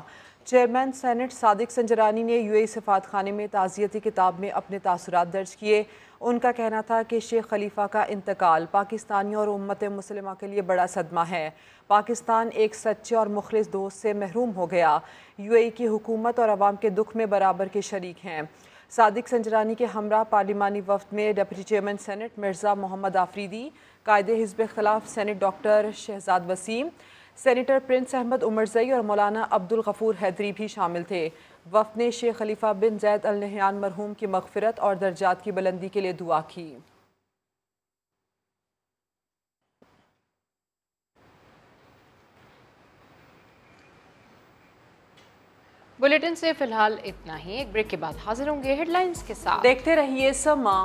चेयरमैन सेनेट सादिक संजरानी ने UAE सफारत खाने में ताज़ियती किताब में अपने तासुरात दर्ज किए। उनका कहना था कि शेख खलीफा का इंतकाल पाकिस्तानी और उम्मत मुस्लिमा के लिए बड़ा सदमा है। पाकिस्तान एक सच्चे और मुखलिस दोस्त से महरूम हो गया। UAE की हुकूमत और अवाम के दुख में बराबर के शरीक हैं। सादिक संजरानी के हमरा पार्लिमानी वफ्द में deputy chairman senate Mirza Mohammad Afridi, कायदे हिज़्ब इख्तिलाफ senate doctor Shahzad Waseem, senator prince Ahmed Umarzai और मौलाना अब्दुल गफूर हैदरी भी शामिल थे। वफ़द ने शेख खलीफा बिन जैद अल नहयान मरहूम की मग़फ़िरत और दर्जात की बुलंदी के लिए दुआ की। बुलेटिन से फिलहाल इतना ही। एक ब्रेक के बाद हाजिर होंगे हेडलाइंस के साथ। देखते रहिए समा